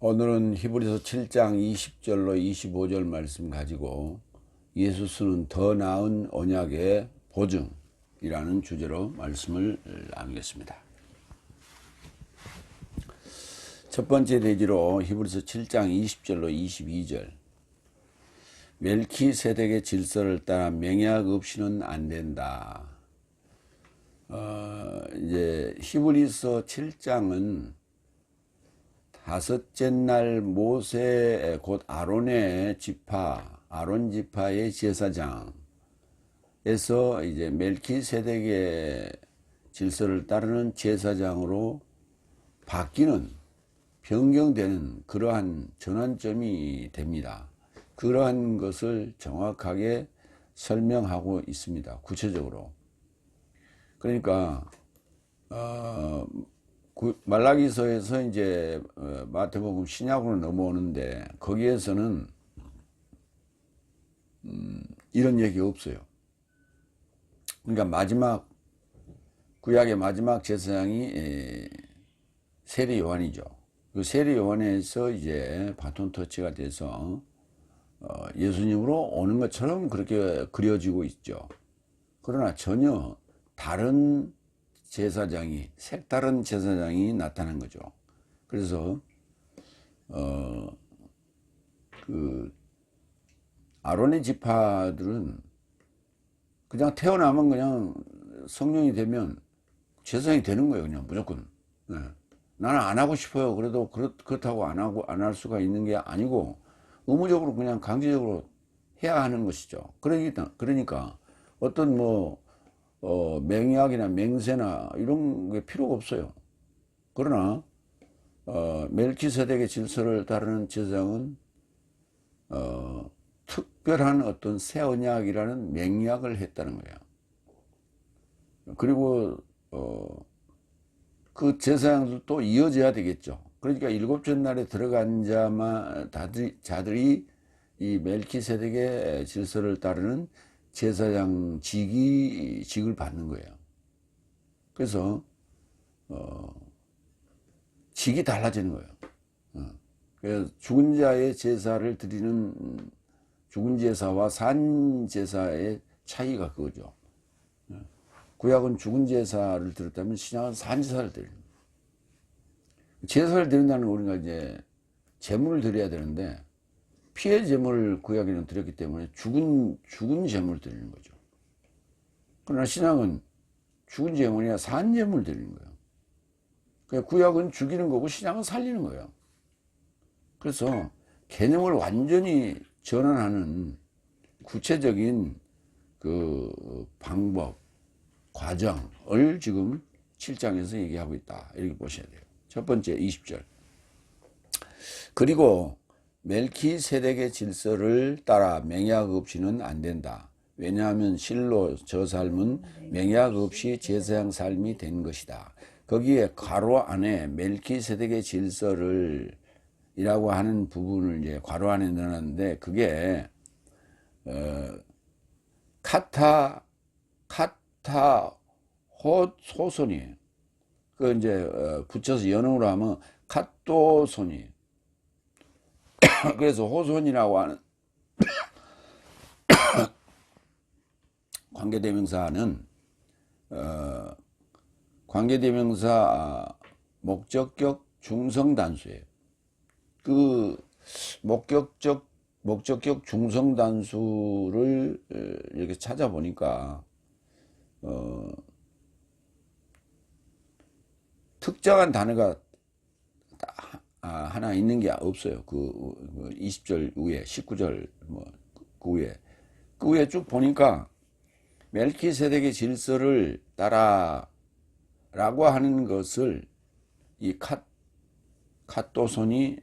오늘은 히브리서 7장 20절로 25절 말씀 가지고 예수 쓰는 더 나은 언약의 보증이라는 주제로 말씀을 나누겠습니다. 첫 번째 대지로 히브리서 7장 20절로 22절. 멜키세덱의 질서를 따라 맹약 없이는 안 된다. 이제 히브리서 7장은 다섯째 날 모세 곧 아론의 지파, 아론 지파의 제사장에서 이제 멜키세덱의 질서를 따르는 제사장으로 바뀌는, 변경되는 그러한 전환점이 됩니다. 그러한 것을 정확하게 설명하고 있습니다. 구체적으로. 그러니까 말라기서에서 이제 마태복음 신약으로 넘어오는데 거기에서는 이런 얘기 없어요. 그러니까 구약의 마지막 제사장이 세례 요한이죠. 그 세례 요한에서 이제 바톤 터치가 돼서 예수님으로 오는 것처럼 그렇게 그려지고 있죠. 그러나 전혀 다른 제사장이, 색다른 제사장이 나타난 거죠. 그래서 아론의 지파들은 그냥 태어나면 그냥 성령이 되면 제사장이 되는 거예요. 그냥 무조건. 네. 나는 안 하고 싶어요. 그래도 그렇다고 안 할 수가 있는 게 아니고 의무적으로 그냥 강제적으로 해야 하는 것이죠. 그러니까 어떤 맹약이나 맹세나 이런 게 필요가 없어요. 그러나 멜키세덱의 질서를 따르는 제사장은 특별한 어떤 새 언약이라는 맹약을 했다는 거예요. 그리고 그 제사장들도 이어져야 되겠죠. 그러니까 일곱째 날에 들어간 자들이 이 멜키세덱의 질서를 따르는 제사장 직을 받는 거예요. 그래서 직이 달라지는 거예요. 그래서 죽은 자의 제사를 드리는 죽은 제사와 산 제사의 차이가 그거죠. 구약은 죽은 제사를 드렸다면 신약은 산 제사를 드리는 거예요. 제사를 드린다는 건 우리가 이제 제물을 드려야 되는데 피해 제물을 구약에는 드렸기 때문에 죽은 제물을 드리는 거죠. 그러나 신약은 죽은 제물이 아니라 산 제물을 드리는 거예요. 그러니까 구약은 죽이는 거고 신약은 살리는 거예요. 그래서 개념을 완전히 전환하는 구체적인 그 방법, 과정을 지금 7장에서 얘기하고 있다. 이렇게 보셔야 돼요. 첫 번째 20절. 그리고 멜키세덱의 질서를 따라 맹약 없이는 안 된다. 왜냐하면 실로 저 삶은 맹약 없이 제사장 삶이 된 것이다. 거기에 괄호 안에 멜키세덱의 질서를 이라고 하는 부분을 이제 괄호 안에 넣었는데 그게 호소니 그 이제 붙여서 연음으로 하면 카토소니 그래서 호손이라고 하는 관계대명사는 관계대명사 목적격 중성단수예요. 그 목적격 중성단수를 이렇게 찾아보니까 특정한 단어가 하나 있는 게 없어요. 그 20절 위에 19절 그 위에 쭉 보니까 멜키세덱의 질서를 따라라고 하는 것을 이 카토손이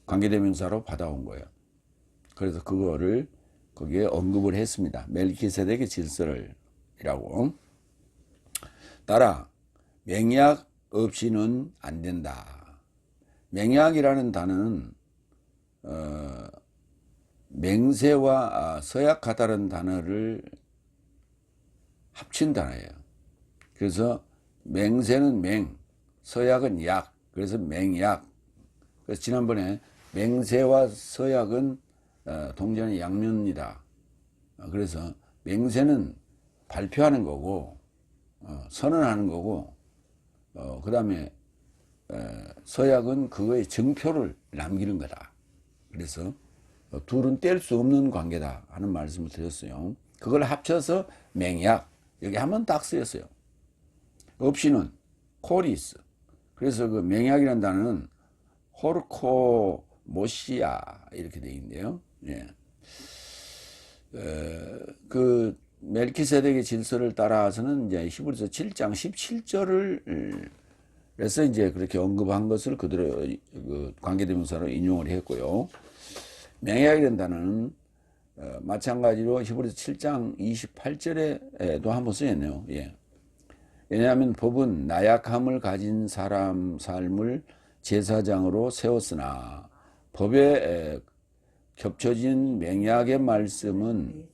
관계대명사로 받아온 거예요. 그래서 그거를 거기에 언급을 했습니다. 멜키세덱의 질서를 이라고 따라 맹약 없이는 안 된다. 맹약이라는 단어는 맹세와 서약하다는 단어를 합친 단어예요. 그래서 맹세는 맹, 서약은 약, 그래서 맹약. 그래서 지난번에 맹세와 서약은 동전의 양면이다. 그래서 맹세는 발표하는 거고, 선언하는 거고, 그 다음에 서약은 그거의 증표를 남기는 거다. 그래서 둘은 뗄 수 없는 관계다 하는 말씀을 드렸어요. 그걸 합쳐서 맹약, 여기 한번 딱 쓰였어요. 없이는 코리스. 그래서 그 맹약이라는 단어는 호르코 모시아 이렇게 되어 있는데요. 예. 그 멜키세덱의 질서를 따라서는 이제 히브리서 7장 17절을 그래서 이제 그렇게 언급한 것을 그대로 그 관계대명사로 인용을 했고요. 맹약이라는 단어는 마찬가지로 히브리서 7장 28절에도 한번 쓰였네요. 예. 왜냐하면 법은 나약함을 가진 사람 삶을 제사장으로 세웠으나 법에 겹쳐진 맹약의 말씀은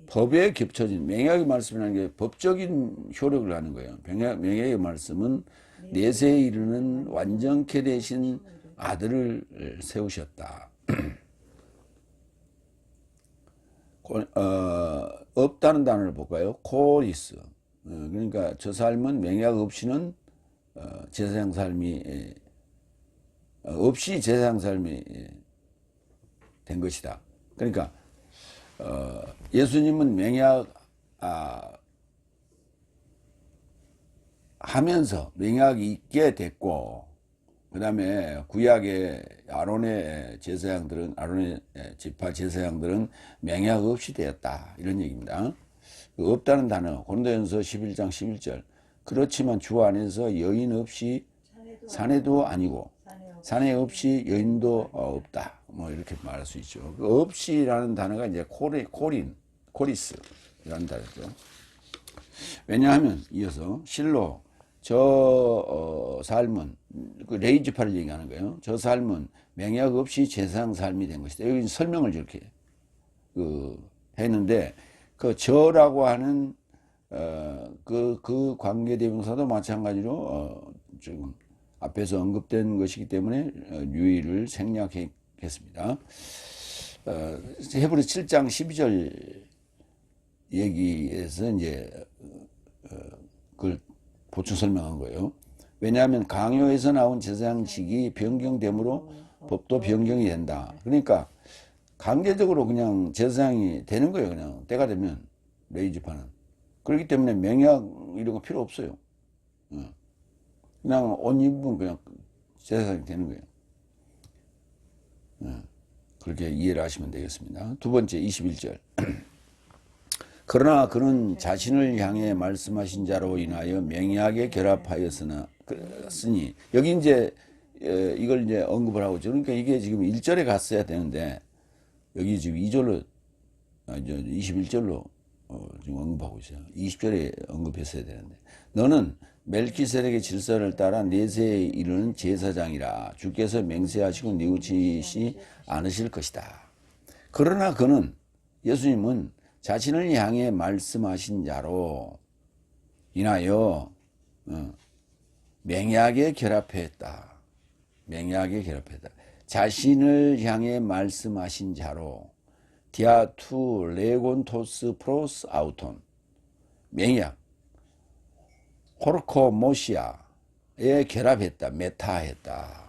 법에 겹쳐진 맹약의 말씀이라는 게 법적인 효력을 하는 거예요. 맹약의 말씀은 내세에 이르는 완전케 되신 아들을 세우셨다. 없다는 단어를 볼까요? 코리스. 그러니까 저 삶은 맹약 없이는 제사장 삶이 없이 제사장 삶이 된 것이다. 그러니까 예수님은 맹약 하면서 맹약이 있게 됐고, 그 다음에 구약의 아론의 제사장들은 아론의 지파 제사장들은 맹약 없이 되었다 이런 얘기입니다. 없다는 단어 고린도전서 11장 11절 그렇지만 주 안에서 여인 없이 사내도 아니고 사내 없이 여인도 없다 뭐 이렇게 말할 수 있죠. 그 없이라는 단어가 이제 코리스라는 단어죠. 왜냐하면 이어서 실로 저 삶은 그 레이지파를 얘기하는 거예요. 저 삶은 맹약 없이 제사장 삶이 된 것이다. 여기 설명을 이렇게 했는데 그 저라고 하는 그 관계대명사도 마찬가지로 지금 앞에서 언급된 것이기 때문에 유의를 생략했습니다. 히브리서 7장 12절 얘기에서 이제 그걸 보충 설명한 거예요. 왜냐하면 강요에서 나온 제사장직이 변경됨으로 법도 변경이 된다. 그러니까 강제적으로 그냥 제사장이 되는 거예요. 그냥 때가 되면 레위지파는. 그렇기 때문에 맹약 이런 거 필요 없어요. 그냥 옷 입으면 그냥 제사장이 되는 거예요. 그렇게 이해를 하시면 되겠습니다. 두 번째 21절. 그러나 그는 자신을 향해 말씀하신 자로 인하여 맹약에 결합하였으니 여기 이제 이걸 이제 언급을 하고 있죠. 그러니까 이게 지금 1절에 갔어야 되는데 여기 지금 2절로 21절로 지금 언급하고 있어요. 20절에 언급했어야 되는데 너는 멜키세덱의 질서를 따라 내세에 이르는 제사장이라 주께서 맹세하시고 뉘우치시 않으실 것이다. 그러나 그는 예수님은 자신을 향해 말씀하신 자로 인하여 맹약에 결합했다. 맹약에 결합했다. 자신을 향해 말씀하신 자로 디아투 레곤토스 프로스 아우톤 맹약 호르코 모시아에 결합했다. 메타했다.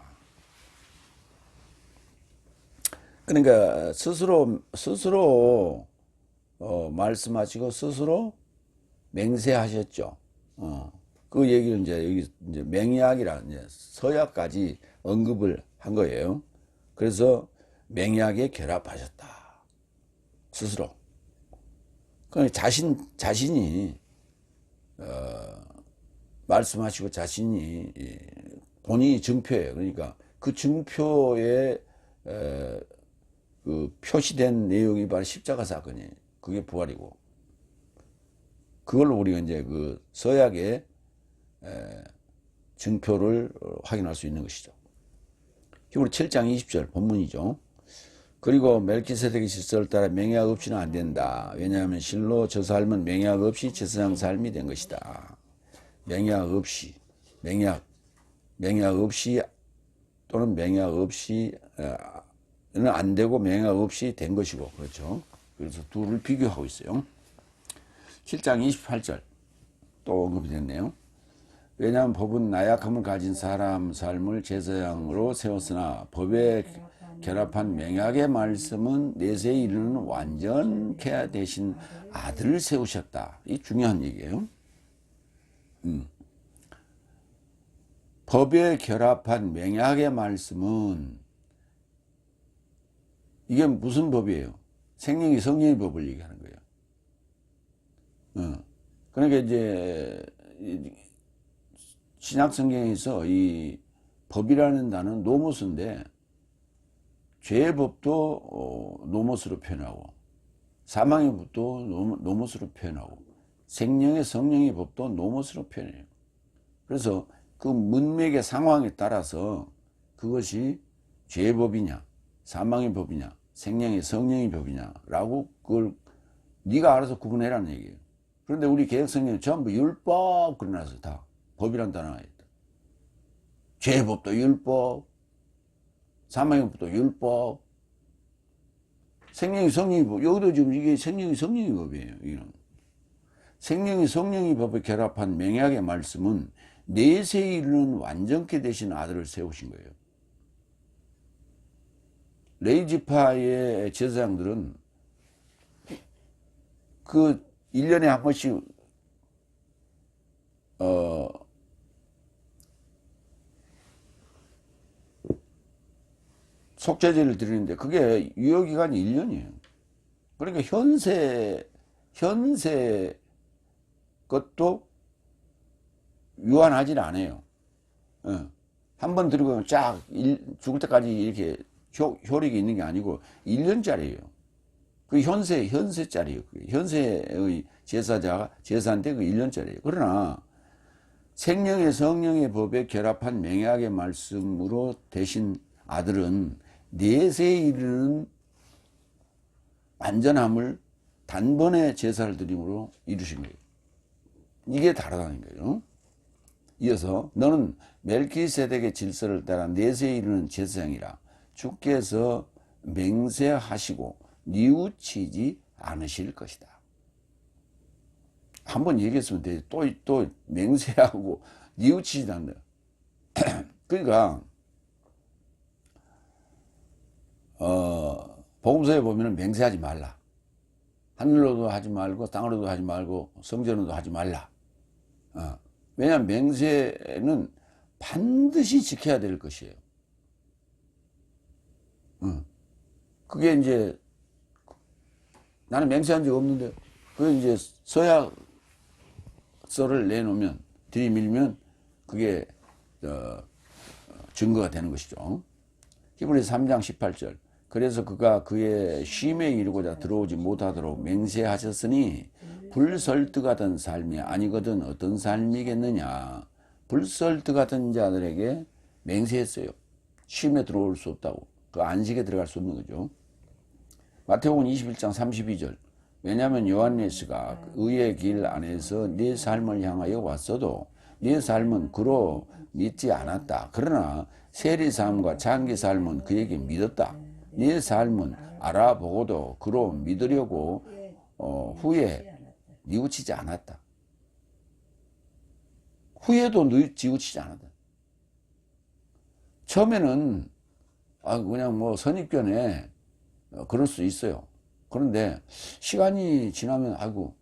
그러니까 스스로 말씀하시고 스스로 맹세하셨죠. 그 얘기를 이제 여기 이제 맹약이라는 이제 서약까지 언급을 한 거예요. 그래서 맹약에 결합하셨다. 스스로. 그 자신이 말씀하시고 자신이 본인이 증표예요. 그러니까 그 증표에 그 표시된 내용이 바로 십자가 사건이에요. 그게 부활이고, 그걸 우리가 이제 그 서약의 증표를 확인할 수 있는 것이죠. 히브리 7장 20절 본문이죠. 그리고 멜키세덱의 질서를 따라 맹약 없이는 안 된다. 왜냐하면 실로 저 삶은 맹약 없이 제사장 삶이 된 것이다. 맹약 없이 또는 맹약 없이 는 안 되고 맹약 없이 된 것이고, 그렇죠. 그래서 둘을 비교하고 있어요. 7장 28절 또 언급이 됐네요. 왜냐하면 법은 나약함을 가진 사람 삶을 제사장으로 세웠으나 법에 결합한 맹약의 말씀은 내세에 이르는 완전케 되신 아들을 세우셨다. 이 중요한 얘기예요. 법에 결합한 맹약의 말씀은 이게 무슨 법이에요? 생명이 성령의 법을 얘기하는 거예요. 그러니까 이제 신약 성경에서 이 법이라는 단어는 노모스인데 죄의 법도 노모스로 표현하고 사망의 법도 노모스로 표현하고 생명의 성령의 법도 노모스로 표현해요. 그래서 그 문맥의 상황에 따라서 그것이 죄의 법이냐 사망의 법이냐 생명의 성령의 법이냐라고 그걸 네가 알아서 구분해라는 얘기예요. 그런데 우리 개혁성경은 전부 율법 그러나서 다 법이란 단어가 있다. 죄의 법도 율법, 사망의 법도 율법, 생명의 성령의 법. 여기도 지금 이게 생명의 성령의 법이에요. 이런 생명의 성령의 법에 결합한 맹약의 말씀은 내세에 이르는 완전케 되신 아들을 세우신 거예요. 레이지파의 제사장들은 그 1년에 한 번씩 속죄제를 드리는데 그게 유효기간이 1년이에요. 그러니까 현세 것도 유한하진 않아요. 한 번 드리고 쫙 죽을 때까지 이렇게 효력이 있는 게 아니고 1년짜리예요. 그 현세짜리예요. 현세의 제사인데 그 1년짜리예요. 그러나 생명의 성령의 법에 결합한 맹약의 말씀으로 되신 아들은 내세에 이르는 완전함을 단번에 제사를 드림으로 이루신 거예요. 이게 다르다는 거예요. 이어서 너는 멜키세덱의 질서를 따라 내세에 이르는 제사장이라 주께서 맹세하시고 뉘우치지 않으실 것이다. 한번 얘기했으면 돼. 또 맹세하고 뉘우치지 않는다. 그러니까 복음서에 보면은 맹세하지 말라. 하늘로도 하지 말고 땅으로도 하지 말고 성전으로도 하지 말라. 왜냐하면 맹세는 반드시 지켜야 될 것이에요. 그게 이제 나는 맹세한 적 없는데 그게 이제 서약서를 내놓으면 들이밀면 그게 증거가 되는 것이죠. 히브리서 3장 18절 그래서 그가 그의 쉼에 이르고자 들어오지 못하도록 맹세하셨으니 불설득하던 삶이 아니거든 어떤 삶이겠느냐. 불설득하던 자들에게 맹세했어요. 쉼에 들어올 수 없다고. 그 안식에 들어갈 수 없는 거죠. 마태복음 21장 32절 왜냐하면 요한네스가 의의 길 안에서 네 삶을 향하여 왔어도 네 삶은 그로 믿지 않았다. 그러나 세리 삶과 장기 삶은 그에게 믿었다. 네 삶은 알아보고도 그로 믿으려고 후에 뉘우치지 않았다. 후에도 뉘우치지 않았다. 처음에는 그냥 뭐 선입견에 그럴 수 있어요. 그런데 시간이 지나면 아이고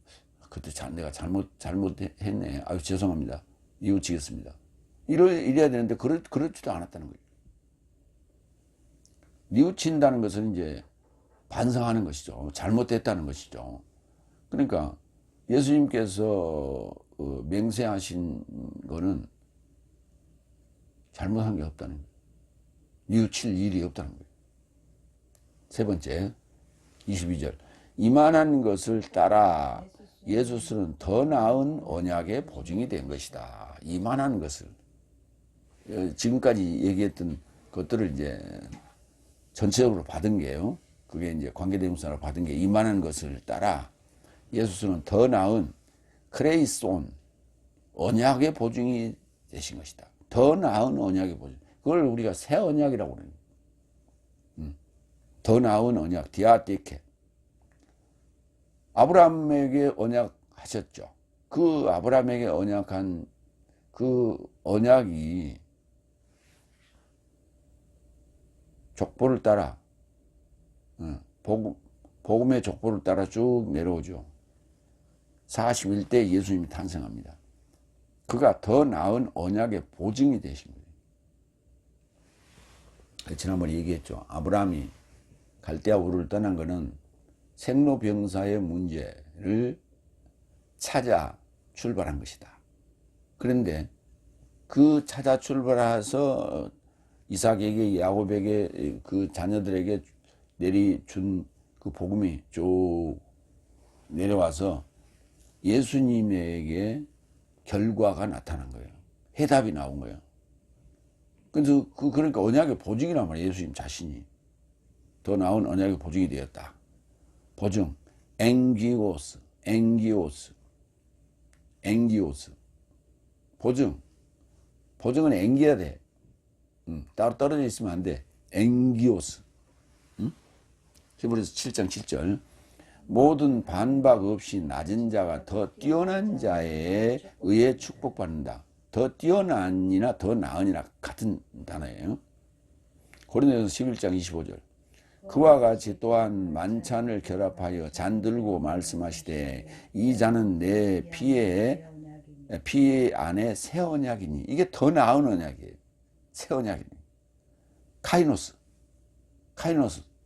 그때 내가 잘못했네. 아유 죄송합니다. 뉘우치겠습니다. 이래야 되는데 그렇지도 않았다는 거예요. 뉘우친다는 것은 이제 반성하는 것이죠. 잘못됐다는 것이죠. 그러니까 예수님께서 맹세하신 거는 잘못한 게 없다는 거예요. 뉘우칠 일이 없다는 거예요. 세 번째 22절 이만한 것을 따라 예수스는 더 나은 언약의 보증이 된 것이다. 이만한 것을 지금까지 얘기했던 것들을 이제 전체적으로 받은 게요. 그게 이제 관계대명사로 받은 게 이만한 것을 따라 예수스는 더 나은 크레이손 언약의 보증이 되신 것이다. 더 나은 언약의 보증. 그걸 우리가 새 언약이라고 그래요. 더 나은 언약, 디아테케. 아브라함에게 언약하셨죠. 그 아브라함에게 언약한 그 언약이 족보를 따라 복음의 족보를 따라 쭉 내려오죠. 41대 예수님이 탄생합니다. 그가 더 나은 언약의 보증이 되신 거예요. 지난번에 얘기했죠. 아브라함이 갈대아 우르를 떠난 것은 생로병사의 문제를 찾아 출발한 것이다. 그런데 그 찾아 출발해서 이삭에게 야곱에게 그 자녀들에게 내리준 그 복음이 쭉 내려와서 예수님에게 결과가 나타난 거예요. 해답이 나온 거예요. 그래서 그러니까 언약의 보증이란 말이에요. 예수님 자신이 더 나은 언약의 보증이 되었다. 보증, 엥기오스, 보증은 앵기야 돼. 따로 떨어져 있으면 안 돼. 엥기오스. 히브리서 7장 7절. 모든 반박 없이 낮은 자가 더 뛰어난 자에 의해 축복받는다. 더 뛰어난이나 더 나은이나 같은 단어예요. 고린도전서 11장 25절. 그와 같이 또한 만찬을 결합하여 잔들고 말씀하시되 이 잔은 내 피 안에 새 언약이니. 이게 더 나은 언약이에요. 새 언약이니. 카이노스,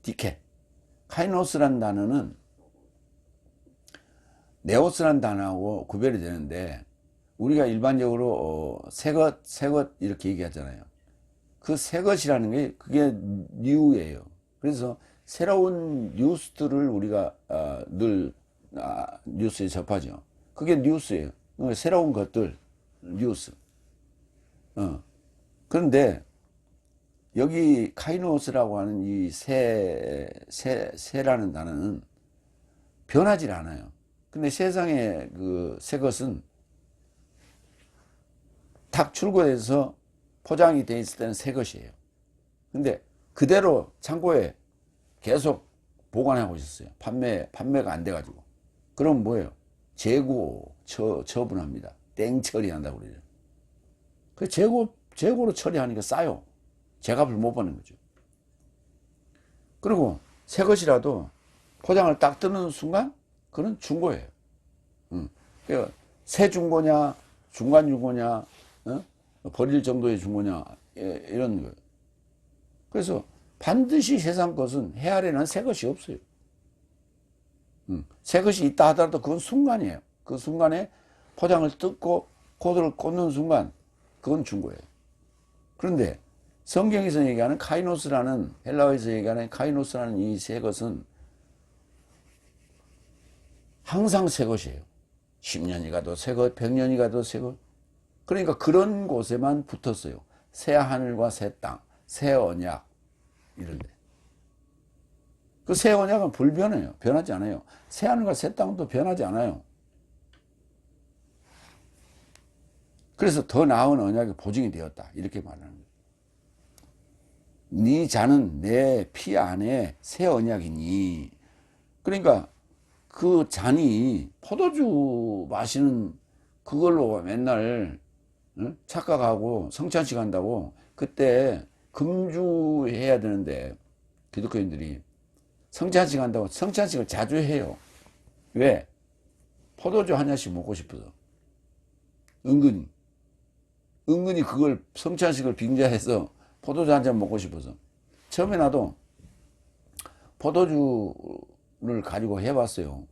디케. 카이노스란 단어는 네오스란 단어하고 구별이 되는데 우리가 일반적으로 새것 이렇게 얘기하잖아요. 그 새것이라는 게 그게 뉴예요. 그래서 새로운 뉴스들을 우리가 늘 뉴스에 접하죠. 그게 뉴스예요. 새로운 것들, 뉴스. 그런데 여기 카이노스라고 하는 이 새라는 단어는 변하지 않아요. 근데 세상에 그 새 것은 탁 출고돼서 포장이 돼 있을 때는 새 것이에요. 근데 그대로 창고에 계속 보관하고 있었어요. 판매가 안 돼가지고. 그럼 뭐예요? 재고 처분합니다. 땡 처리한다고 그러죠. 그 재고로 처리하니까 싸요. 제값을 못 받는 거죠. 그리고 새 것이라도 포장을 딱 뜯는 순간 그건 중고예요. 그러니까 새 중고냐, 중간 중고냐, 버릴 정도의 중고냐, 이런 거예요. 그래서 반드시 세상 것은 해 아래는 새 것이 없어요. 새 것이 있다 하더라도 그건 순간이에요. 그 순간에 포장을 뜯고 코드를 꽂는 순간 그건 중고예요. 그런데 성경에서 얘기하는 카이노스라는, 헬라어에서 얘기하는 카이노스라는 이 새 것은 항상 새 것이에요. 10년이 가도 새 것, 100년이 가도 새 것. 그러니까 그런 곳에만 붙었어요. 새 하늘과 새 땅, 새 언약, 이런데. 그 새 언약은 불변해요. 변하지 않아요. 새 하늘과 새 땅도 변하지 않아요. 그래서 더 나은 언약의 보증이 되었다. 이렇게 말하는 거예요. 네 잔은 내 피 안에 새 언약이니. 그러니까 그 잔이 포도주 마시는 그걸로 맨날 착각하고 성찬식 한다고 그때 금주해야 되는데 기독교인들이 성찬식 한다고 성찬식을 자주 해요. 왜? 포도주 한 잔씩 먹고 싶어서. 은근히 그걸 성찬식을 빙자해서 포도주 한 잔 먹고 싶어서. 처음에 나도 포도주를 가지고 해봤어요.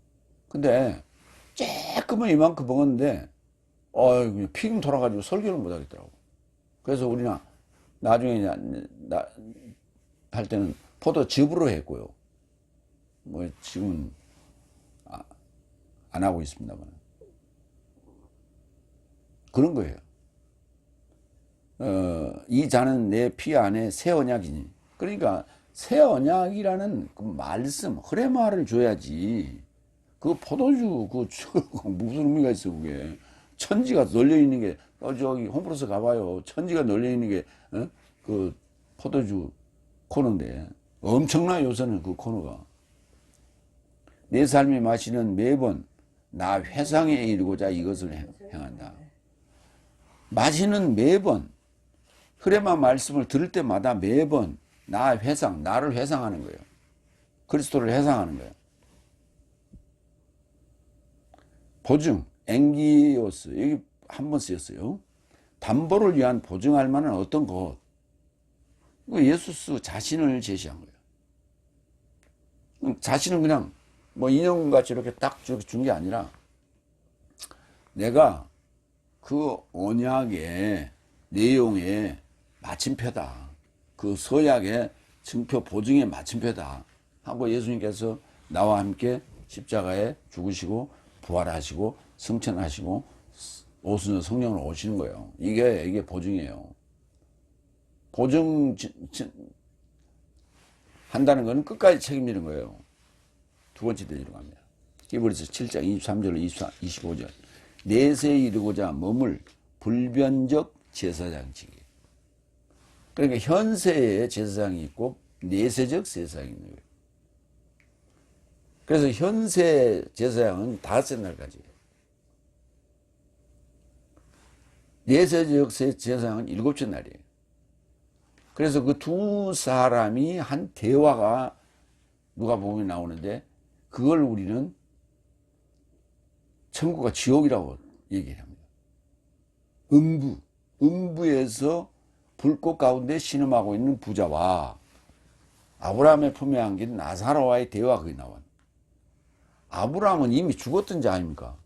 근데 조금은 이만큼 먹었는데 그냥 핑 돌아가지고 설교를 못 하겠더라고. 그래서 우리는 나중에 할 때는 포도즙으로 했고요. 뭐 지금은 안 하고 있습니다만. 그런 거예요. 이 잔은 내 피 안에 새 언약이니. 그러니까 새 언약이라는 그 말씀, 흐레마를 줘야지. 그 포도주, 무슨 의미가 있어, 그게. 천지가 널려 있는 게, 저기, 홈플러스 가봐요. 천지가 널려 있는 게, 그 포도주 코너인데 엄청나 요새는 그 코너가. 내 삶이 마시는 매번 나 회상에 이르고자 이것을 행한다. 마시는 매번 흐레마 말씀을 들을 때마다 매번 나 회상, 나를 회상하는 거예요. 그리스도를 회상하는 거예요. 보증, 앵기오스 여기 한 번 쓰였어요. 담보를 위한 보증할 만한 어떤 것. 이거 예수스 자신을 제시한 거예요. 자신은 그냥 뭐 인형같이 이렇게 딱 준 게 아니라 내가 그 언약의 내용의 마침표다. 그 서약의 증표 보증의 마침표다. 하고 예수님께서 나와 함께 십자가에 죽으시고 부활하시고 승천하시고 오순절 성령으로 오시는 거예요. 이게 보증이에요. 보증 한다는 건 끝까지 책임지는 거예요. 두 번째 대지로 갑니다. 히브리서 7장 23절로 25절. 내세에 이르고자 머물 불변적 제사장직이. 그러니까 현세의 제사장이 있고 내세적 제사장이 있는 거예요. 그래서 현세 제사장은 다섯째 날까지, 내세적 제사장은 일곱째 날이에요. 그래서 그 두 사람이 한 대화가 누가복음에 나오는데 그걸 우리는 천국과 지옥이라고 얘기를 합니다. 음부에서 불꽃 가운데 신음하고 있는 부자와 아브라함의 품에 안긴 나사로와의 대화 그게 나와요. 아브라함은 이미 죽었던 자 아닙니까?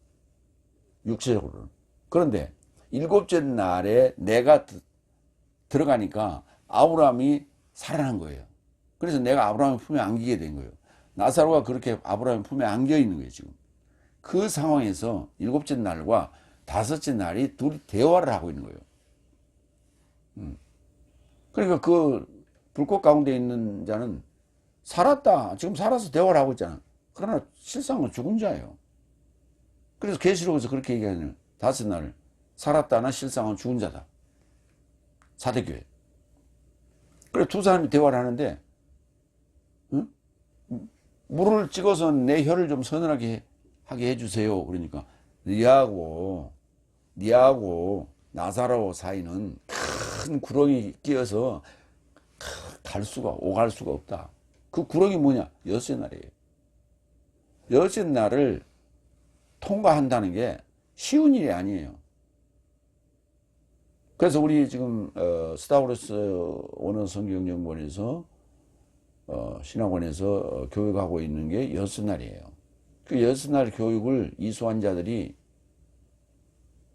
육체적으로는. 그런데 일곱째 날에 내가 들어가니까 아브라함이 살아난 거예요. 그래서 내가 아브라함의 품에 안기게 된 거예요. 나사로가 그렇게 아브라함의 품에 안겨 있는 거예요, 지금. 그 상황에서 일곱째 날과 다섯째 날이 둘이 대화를 하고 있는 거예요. 그러니까 그 불꽃 가운데 있는 자는 살았다. 지금 살아서 대화를 하고 있잖아. 그러나 실상은 죽은 자예요. 그래서 계시록에서 그렇게 얘기하는 다섯 날을 살았다나 실상은 죽은 자다. 사대교회. 그래 두 사람이 대화를 하는데 응? 물을 찍어서 내 혀를 좀 서늘하게 하게 해주세요. 그러니까 니하고 나사로 사이는 큰 구렁이 끼어서 오갈 수가 없다. 그 구렁이 뭐냐? 여섯째 날이에요. 여섯째 날을 통과한다는 게 쉬운 일이 아니에요. 그래서 우리 지금 스타워스 원어 성경연구원에서 신학원에서 교육하고 있는 게 여섯 날이에요. 그 여섯 날 교육을 이수한 자들이,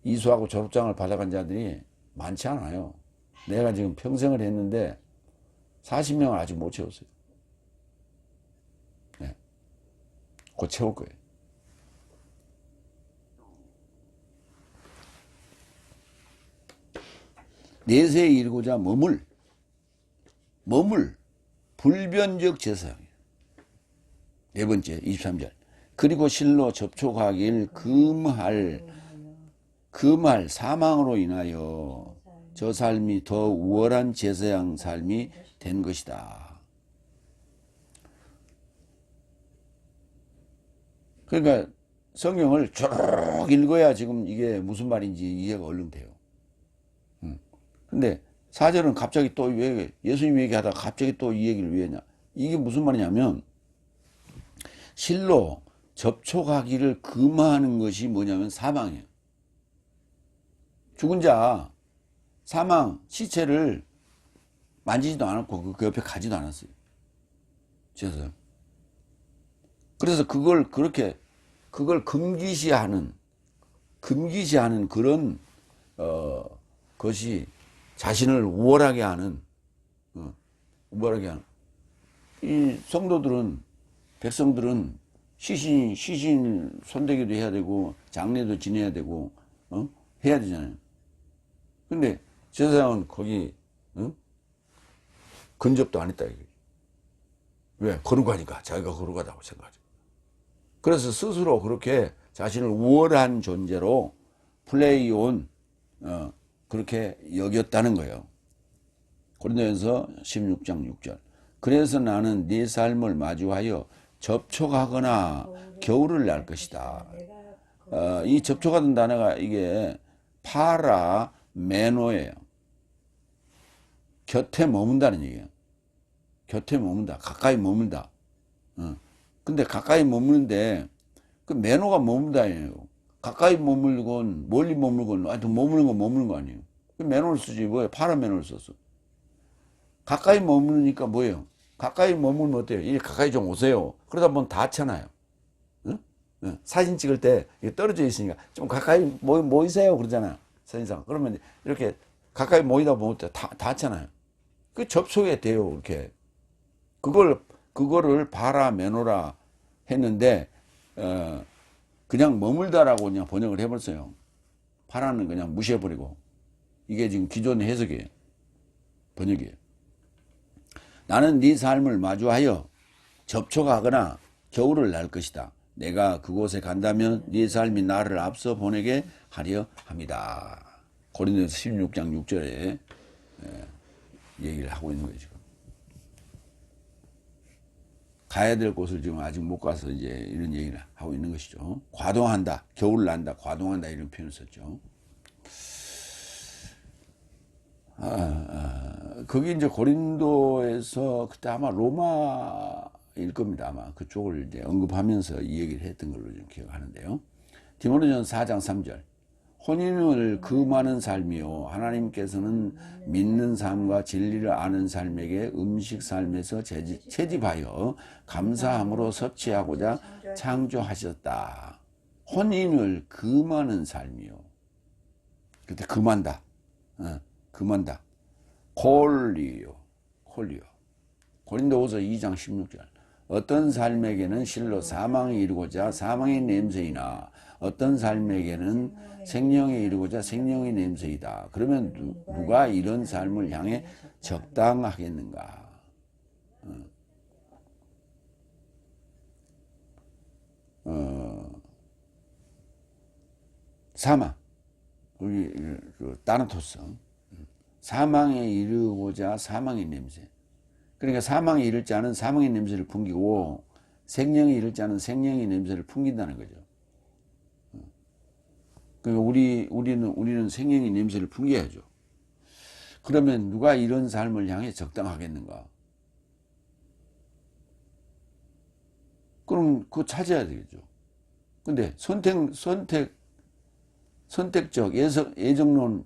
이수하고 졸업장을 받아간 자들이 많지 않아요. 내가 지금 평생을 했는데 40명을 아직 못 채웠어요. 네. 곧 채울 거예요. 내세에 이르고자 머물 불변적 제사장이에요. 네 번째 23절. 그리고 실로 접촉하길 금할 사망으로 인하여 저 삶이 더 우월한 제사장 삶이 된 것이다. 그러니까 성경을 쭉 읽어야 지금 이게 무슨 말인지 이해가 얼른 돼요. 근데 4절은 갑자기 또 왜 예수님 얘기하다가 갑자기 또 이 얘기를 왜 했냐. 이게 무슨 말이냐면 실로 접촉하기를 금하는 것이 뭐냐면 사망이에요. 죽은 자 사망 시체를 만지지도 않았고 그 옆에 가지도 않았어요. 그래서 그걸 금기시하는 그런 것이 자신을 우월하게 하는 이 백성들은 시신 손대기도 해야 되고 장례도 지내야 되고 해야 되잖아요. 근데 제사장은 거기 근접도 안 했다 이거지. 왜? 거룩하니까. 자기가 거룩하다고 생각하죠. 그래서 스스로 그렇게 자신을 우월한 존재로 플레이온 그렇게 여겼다는 거예요. 고린도전서 16장 6절. 그래서 나는 네 삶을 마주하여 접촉하거나 겨울을 날 것이다. 이 접촉하는 단어가 이게 파라 메노예요. 곁에 머문다는 얘기예요. 곁에 머문다. 가까이 머문다. 근데 가까이 머무는데 그 메노가 머문다예요. 가까이 머물건 멀리 머물건 하여튼 머무는 거 아니에요. 그 메노를 쓰지 뭐예요? 파라 메노를 썼어. 가까이 머무르니까 뭐예요? 가까이 머물면 어때요? 이제 가까이 좀 오세요. 그러다 보면 닿잖아요. 응? 응. 사진 찍을 때 떨어져 있으니까 좀 가까이 모이세요 그러잖아요. 사진상. 그러면 이렇게 가까이 모이다 보면 닿잖아요. 그 접촉이 돼요. 이렇게. 그거를 바라 메노라 했는데, 그냥 머물다라고 그냥 번역을 해버렸어요. 파라는 그냥 무시해버리고. 이게 지금 기존 해석이에요. 번역이에요. 나는 네 삶을 마주하여 접촉하거나 겨울을 날 것이다. 내가 그곳에 간다면 네 삶이 나를 앞서 보내게 하려 합니다. 고린도서 16장 6절에 얘기를 하고 있는 거예요. 지금 가야 될 곳을 지금 아직 못 가서 이제 이런 얘기를 하고 있는 것이죠. 과동한다, 겨울 난다, 과동한다 이런 표현을 썼죠. 그게 이제 고린도에서 그때 아마 로마일 겁니다. 아마 그쪽을 이제 언급하면서 이 얘기를 했던 걸로 좀 기억하는데요. 디모데전서 4장 3절. 혼인을 금하는 삶이요. 하나님께서는 믿는 삶과 진리를 아는 삶에게 음식 삶에서 채집하여 감사함으로 섭취하고자 창조하셨다. 혼인을 금하는 삶이요. 그때 금한다. 금한다. 콜리요. 고린도후서 2장 16절. 어떤 삶에게는 실로 사망이 이르고자 사망의 냄새이나 어떤 삶에게는 생명이 이르고자 생명의 냄새이다. 그러면 누가 이런 삶을 향해 적당하겠는가? 사망. 우리 그 따나토스. 사망에 이르고자 사망의 냄새. 그러니까 사망에 이를 자는 사망의 냄새를 풍기고 생명에 이를 자는 생명의 냄새를 풍긴다는 거죠. 그러니까 우리는 생명의 냄새를 풍겨야죠. 그러면 누가 이런 삶을 향해 적당하겠는가? 그럼 그거 찾아야 되겠죠. 근데 선택적 예정론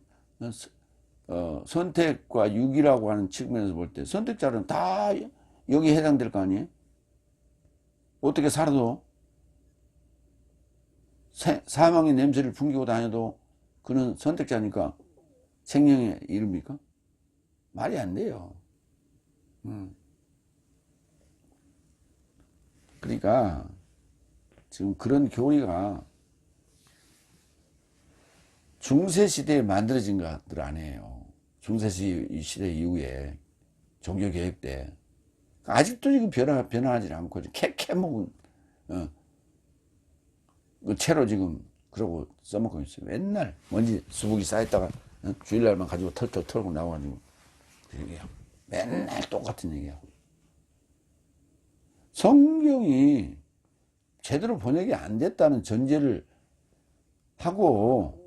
선택과 유기라고 하는 측면에서 볼 때 선택자는 다 여기에 해당될 거 아니에요? 어떻게 살아도 사망의 냄새를 풍기고 다녀도 그는 선택자니까 생명의 이름입니까? 말이 안 돼요. 그러니까 지금 그런 교리가 중세시대에 만들어진 것들 아니에요. 중세시대 이후에 종교개혁 때 아직도 지금 변화하지 않고 캐먹은 그 채로 지금 그러고 써먹고 있어요. 맨날 먼지 수북이 쌓였다가 주일날만 가지고 털털 털고 나와가지고 얘기하고 맨날 똑같은 얘기하고. 성경이 제대로 번역이 안 됐다는 전제를 하고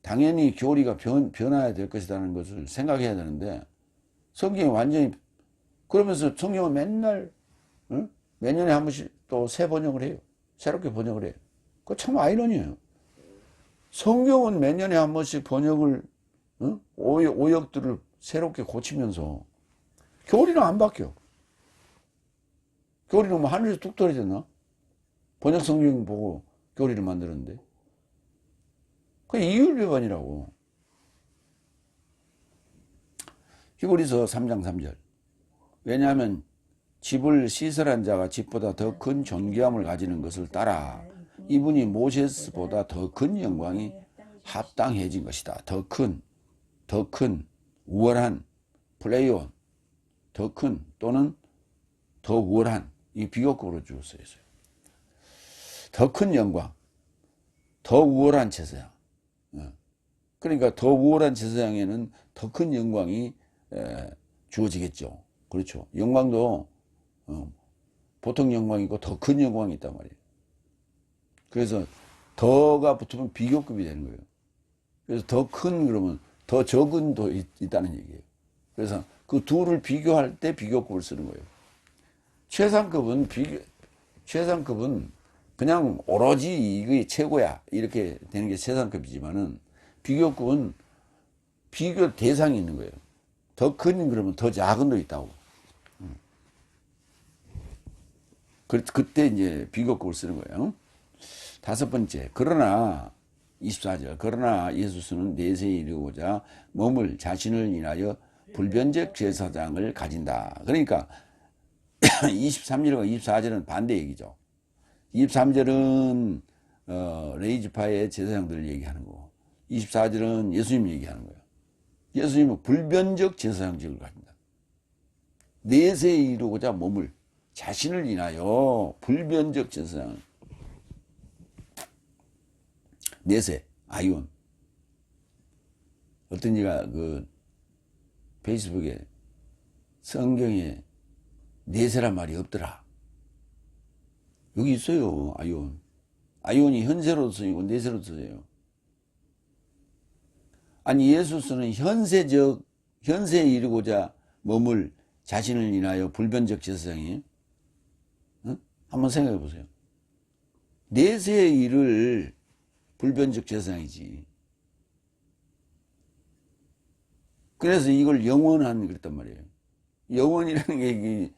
당연히 교리가 변화해야 될 것이라는 것을 생각해야 되는데 성경이 완전히 그러면서 성경은 맨날 몇 년에 한 번씩 또 새 번역을 해요. 새롭게 번역을 해요. 그거 참 아이러니예요. 성경은 몇 년에 한 번씩 번역을 오역들을 새롭게 고치면서 교리는 안 바뀌어. 교리는 뭐 하늘에서 뚝 떨어졌나? 번역 성경 보고 교리를 만들었는데 그 이율 위반이라고. 히브리서 3장 3절. 왜냐하면 집을 시설한 자가 집보다 더 큰 존귀함을 가지는 것을 따라 이분이 모세스보다 더 큰 영광이 합당해진 것이다. 더 큰, 우월한, 플레이온, 더 큰 또는 더 우월한, 이 비교급으로 주어 써 있어요. 더 큰 영광, 더 우월한 제사장. 그러니까 더 우월한 제사장에는 더 큰 영광이 주어지겠죠. 그렇죠. 영광도 보통 영광이고 더 큰 영광이 있단 말이에요. 그래서 더가 붙으면 비교급이 되는 거예요. 그래서 더 큰 그러면 더 적은 도 있다는 얘기예요. 그래서 그 둘을 비교할 때 비교급을 쓰는 거예요. 최상급은 그냥 오로지 이게 최고야 이렇게 되는 게 최상급이지만은 비교급은 비교 대상이 있는 거예요. 더 큰 그러면 더 작은 도 있다고. 그때 이제 비교급을 쓰는 거예요. 다섯 번째, 그러나 24절, 그러나 예수는 내세에 이르고자 몸을 자신을 인하여 불변적 제사장을 가진다. 그러니까 23절과 24절은 반대 얘기죠. 23절은 레이지파의 제사장들을 얘기하는 거고 24절은 예수님 얘기하는 거예요. 예수님은 불변적 제사장직을 가진다. 내세에 이르고자 몸을 자신을 인하여 불변적 제사장. 내세, 아이온. 어떤 이가 그 페이스북에 성경에 내세란 말이 없더라. 여기 있어요, 아이온. 아이온이 현세로 쓰이고 내세로 쓰여요. 아니, 예수스는 현세에 이르고자 몸을 자신을 인하여 불변적 제사장이에요. 응? 한번 생각해 보세요. 내세에 이를 불변적 제사장이지. 그래서 이걸 영원한 그랬단 말이에요. 영원이라는 게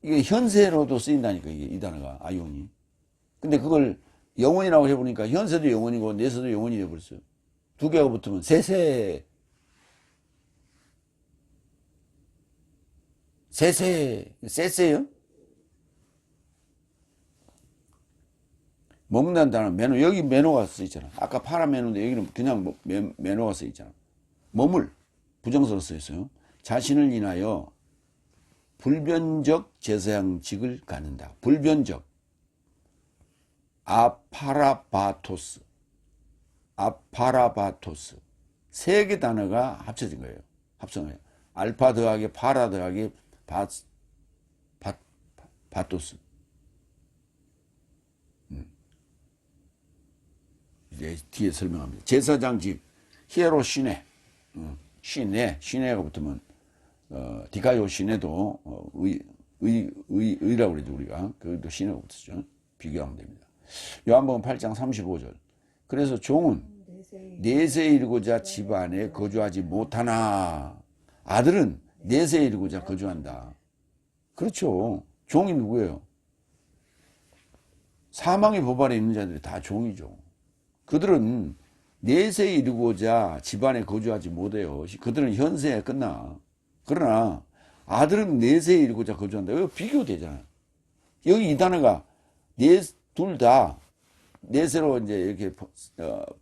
이게 현세로도 쓰인다니까, 이게 이 단어가, 아이온이. 근데 그걸 영원이라고 해보니까 현세도 영원이고 내세도 영원이 되어버렸어요. 두 개가 붙으면 세세요? 먹는다는 단어, 매노, 여기 매노가 써있잖아. 아까 파라 매노인데 여기는 그냥 매노가 써있잖아. 몸을 부정서로 써있어요. 자신을 인하여 불변적 제사장직을 갖는다. 불변적. 아파라바토스. 세 개 단어가 합쳐진 거예요. 합성어예요. 알파 더하기 파라 더하기 바토스. 이제 뒤에 설명합니다. 제사장직, 히에로 시네. 시네가 붙으면 디카요 시네도 의라고 그러죠, 우리가. 그것도 시네가 붙었죠. 비교하면 됩니다. 요한복음 8장 35절. 그래서 종은 내세에 이르고자 집안에 거주하지 못하나 아들은 내세에 이르고자 거주한다. 그렇죠. 종이 누구예요? 사망의 법 아래 있는 자들이 다 종이죠. 그들은 내세에 이르고자 집안에 거주하지 못해요. 그들은 현세에 끝나. 그러나 아들은 내세에 이르고자 거주한다. 이거 비교되잖아요. 여기 이 단어가 둘 다 내세로 이제 이렇게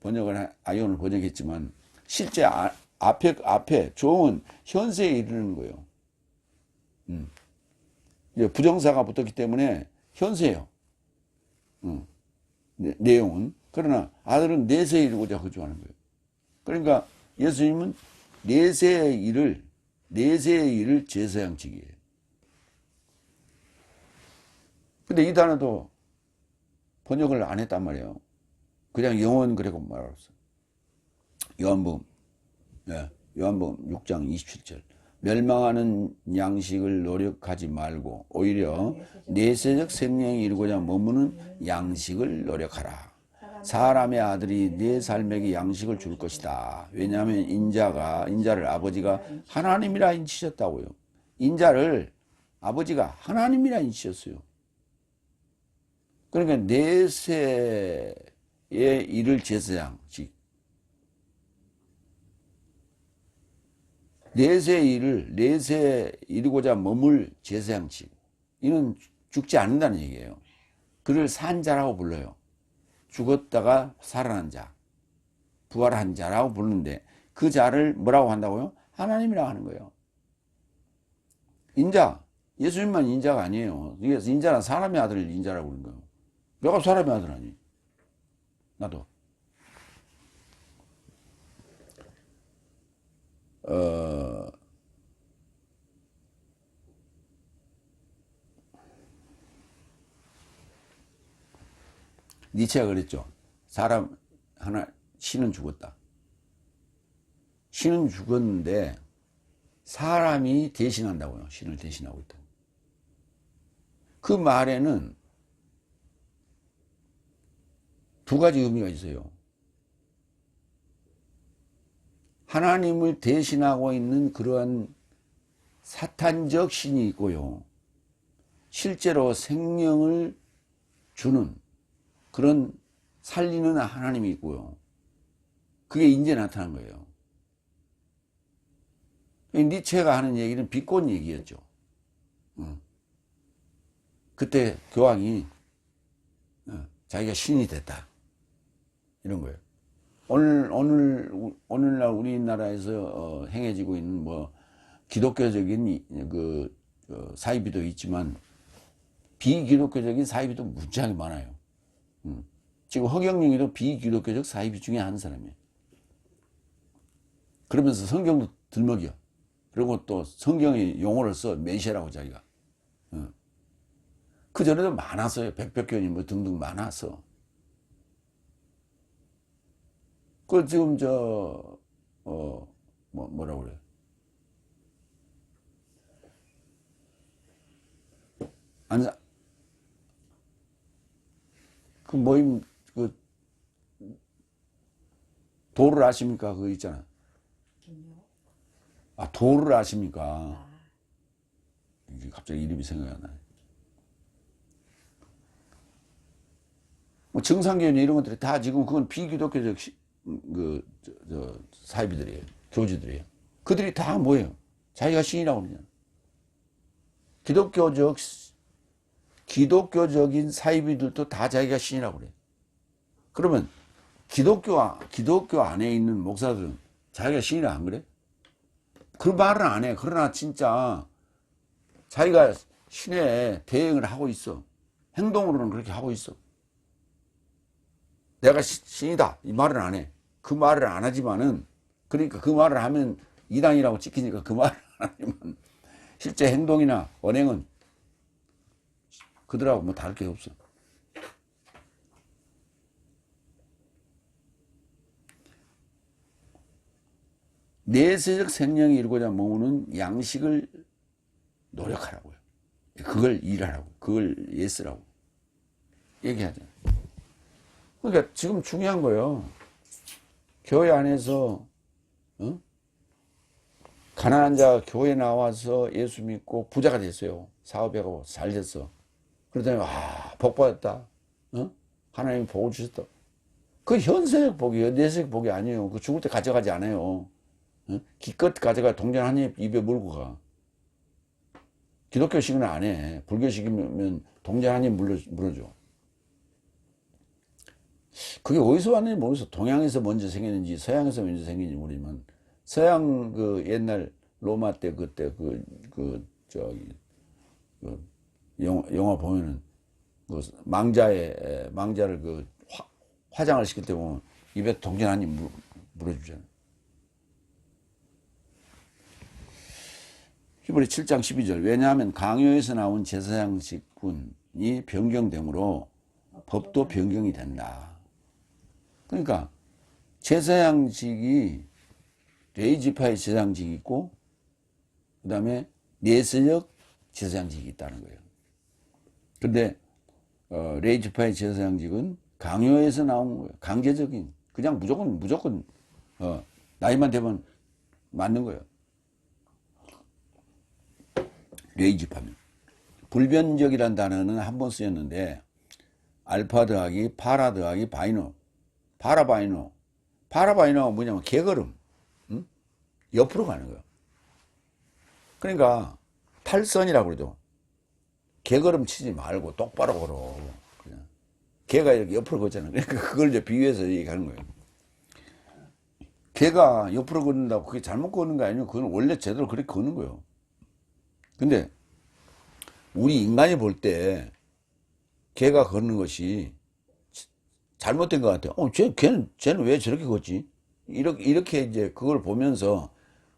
번역을 아이온을 번역했지만 실제 앞에 종은 현세에 이르는 거예요. 부정사가 붙었기 때문에 현세예요. 내용은. 그러나 아들은 내세에 이르고자 거주하는 거예요. 그러니까 예수님은 내세의 일을 제사장직이에요. 근데 이 단어도 번역을 안 했단 말이에요. 그냥 영원 그래고 말았어. 요한복음 6장 27절. 멸망하는 양식을 노력하지 말고 오히려 내세적 생명이 이루고자 머무는 양식을 노력하라. 사람의 아들이 내 삶에게 양식을 줄 것이다. 왜냐하면 인자를 아버지가 하나님이라 인치셨다고요. 인자를 아버지가 하나님이라 인치셨어요. 그러니까 내세에 이를 제사장직, 내세에 이르고자 머물 제사장직, 이는 죽지 않는다는 얘기예요. 그를 산 자라고 불러요. 죽었다가 살아난 자, 부활한 자라고 부르는데 그 자를 뭐라고 한다고요? 하나님이라고 하는 거예요. 인자, 예수님만 인자가 아니에요. 인자는 사람의 아들을 인자라고 부르는 거예요. 내가 사람의 아들 아니? 나도. 니체가 그랬죠. 사람 하나, 신은 죽었다. 신은 죽었는데 사람이 대신한다고요. 신을 대신하고 있다. 그 말에는 두 가지 의미가 있어요. 하나님을 대신하고 있는 그러한 사탄적 신이 있고요. 실제로 생명을 주는 그런 살리는 하나님이 있고요. 그게 이제 나타난 거예요. 니체가 하는 얘기는 비꼰 얘기였죠. 그때 교황이 자기가 신이 됐다. 이런 거예요. 오늘날 우리나라에서 행해지고 있는 뭐 기독교적인 사이비도 있지만 비기독교적인 사이비도 무지하게 많아요. 지금 허경영이도 비기독교적 사이비 중에 한 사람이에요. 그러면서 성경도 들먹여. 그리고 또 성경의 용어를 써. 메시아라고 자기가. 그 전에도 많았어요. 백백견이 뭐 등등 많았어. 그 지금 뭐라고 그래. 그 모임, 도를 아십니까? 그거 있잖아. 아, 도를 아십니까? 갑자기 이름이 생각이 안 나요. 뭐 정상교회나 이런 것들이 다 지금 그건 비기독교적 사이비들이에요. 교주들이에요. 그들이 다 뭐예요? 자기가 신이라고 그러냐. 기독교적인 사이비들도 다 자기가 신이라고 그래요. 그러면 기독교 안에 있는 목사들은 자기가 신이라 안 그래? 그 말은 안 해. 그러나 진짜 자기가 신에 대응을 하고 있어. 행동으로는 그렇게 하고 있어. 내가 신이다. 이 말은 안 해. 그 말을 안 하지만은, 그러니까 그 말을 하면 이단이라고 찍히니까 그 말을 안 하지만, 실제 행동이나 언행은 그들하고 뭐 다를 게 없어. 내세적 생명이 이루고자 모으는 양식을 노력하라고요. 그걸 일하라고. 그걸 예스라고 얘기하잖아요. 그러니까 지금 중요한 거예요. 교회 안에서 가난한 자가 교회 나와서 예수 믿고 부자가 됐어요. 사업하고 잘 됐어. 그러더니 복 받았다. 하나님이 복을 주셨다. 그 현세적 복이에요. 내세적 복이 아니에요. 그 죽을 때 가져가지 않아요. 기껏 가져가 동전 한 입 입에 물고 가. 기독교식은 안 해. 불교식이면 동전 한 입 물어줘. 그게 어디서 왔는지 모르겠어. 동양에서 먼저 생겼는지 서양에서 먼저 생겼는지 모르지만 서양 옛날 로마 때 그때 영화 보면은 망자를 화장을 시킬 때 보면 입에 동전 한 입 물어주잖아. 히브리 7장 12절. 왜냐하면 강요에서 나온 제사장직분이 변경되므로 법도 변경이 된다. 그러니까 제사장직이 레위지파의 제사장직이 있고 그 다음에 내세적 제사장직이 있다는 거예요. 근데 레위지파의 제사장직은 강요에서 나온 거예요. 강제적인, 그냥 무조건 나이만 되면 맞는 거예요. 레위지파면. 불변적이라는 단어는 한 번 쓰였는데 알파 더하기 파라 더하기 바이노, 파라바이노가 뭐냐면 개걸음, 옆으로 가는 거예요. 그러니까 탈선이라고 그러죠. 개걸음 치지 말고 똑바로 걸어. 그냥 개가 이렇게 옆으로 걷잖아요. 그러니까 그걸 이제 비유해서 얘기하는 거예요. 개가 옆으로 걷는다고 그게 잘못 걷는 거 아니에요. 그건 원래 제대로 그렇게 걷는 거예요. 근데 우리 인간이 볼 때 개가 걷는 것이 잘못된 것 같아요. 쟤는 왜 저렇게 걷지? 이렇게 이제 그걸 보면서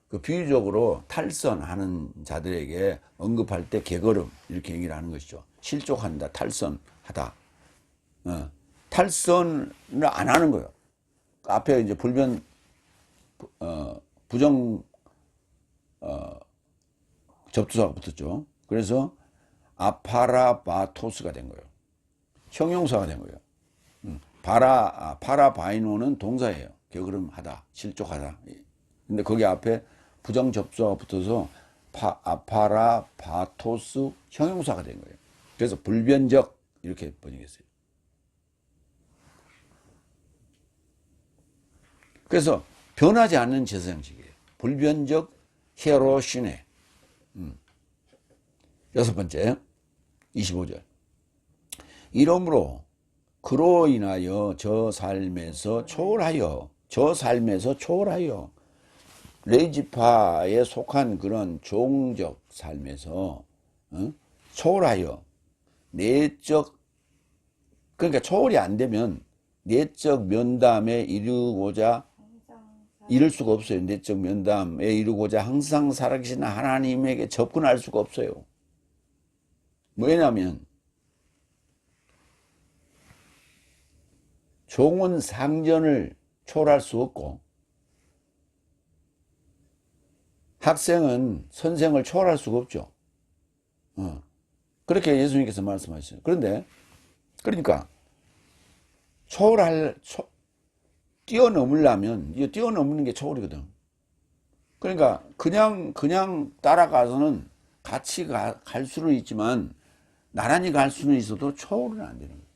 그 비유적으로 탈선하는 자들에게 언급할 때 개걸음 이렇게 얘기를 하는 것이죠. 실족한다, 탈선하다. 탈선을 안 하는 거예요. 앞에 이제 부정 접두사가 붙었죠. 그래서 아파라바토스가 된 거예요. 형용사가 된 거예요. 파라바이노는 동사예요. 게으름하다, 실족하다. 근데 거기 앞에 부정 접수가 붙어서 아파라바토스 형용사가 된 거예요. 그래서 불변적 이렇게 번역했어요. 그래서 변하지 않는 제사장식이에요. 불변적 히에로시네. 여섯 번째 25절. 이러므로 그로 인하여 저 삶에서 초월하여 레이지파에 속한 그런 종적 삶에서 초월하여 내적, 그러니까 초월이 안 되면 내적 면담에 이룰 수가 없어요. 내적 면담에 이루고자 항상 살아계신 하나님에게 접근할 수가 없어요. 왜냐하면 종은 상전을 초월할 수 없고 학생은 선생을 초월할 수가 없죠. 그렇게 예수님께서 말씀하셨어요. 그러니까 뛰어넘으려면 이거 뛰어넘는 게 초월이거든. 그러니까 그냥 따라가서는 같이 갈 수는 있지만 나란히 갈 수는 있어도 초월은 안 되는 거예요.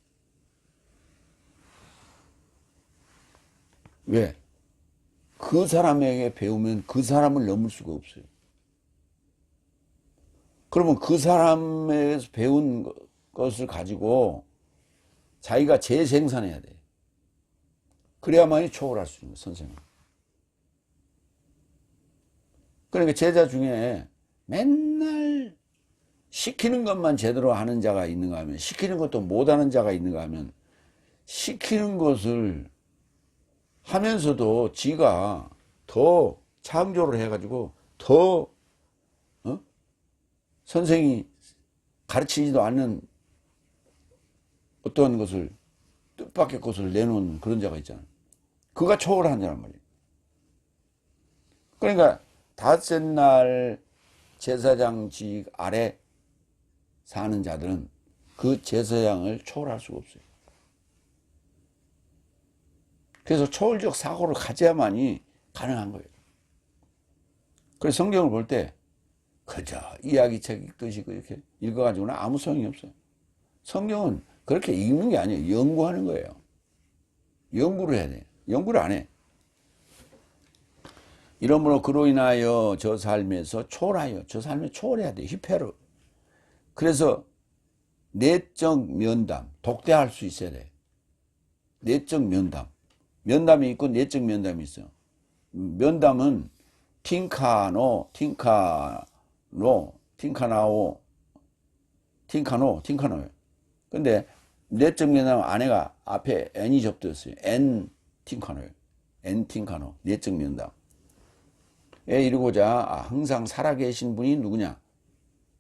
왜? 그 사람에게 배우면 그 사람을 넘을 수가 없어요. 그러면 그 사람에게서 배운 것을 가지고 자기가 재생산해야 돼. 그래야만이 초월할 수 있는 거예요, 선생은. 그러니까 제자 중에 맨날 시키는 것만 제대로 하는 자가 있는가 하면, 시키는 것도 못하는 자가 있는가 하면, 시키는 것을 하면서도 지가 더 창조를 해가지고 더 선생이 가르치지도 않는 어떤 것을 뜻밖의 것을 내놓은 그런 자가 있잖아요. 그가 초월한 자란 말이에요. 그러니까 닷새 날 제사장직 아래 사는 자들은 그 제사장을 초월할 수가 없어요. 그래서 초월적 사고를 가져야만이 가능한 거예요. 그래서 성경을 볼 때 그저 이야기책 읽듯이 이렇게 읽어가지고는 아무 소용이 없어요. 성경은 그렇게 읽는 게 아니에요. 연구하는 거예요. 연구를 해야 돼요. 연구를 안 해. 이러므로 그로 인하여 저 삶에 초월해야 돼. 히페르. 그래서 내적 면담, 독대할 수 있어야 돼. 내적 면담. 면담이 있고 내적 면담이 있어요. 면담은 팅카노. 근데 내적 면담 안에가 앞에 n이 접두였어요. 팅카노. 내적 면담. 에 이르고자 항상 살아계신 분이 누구냐?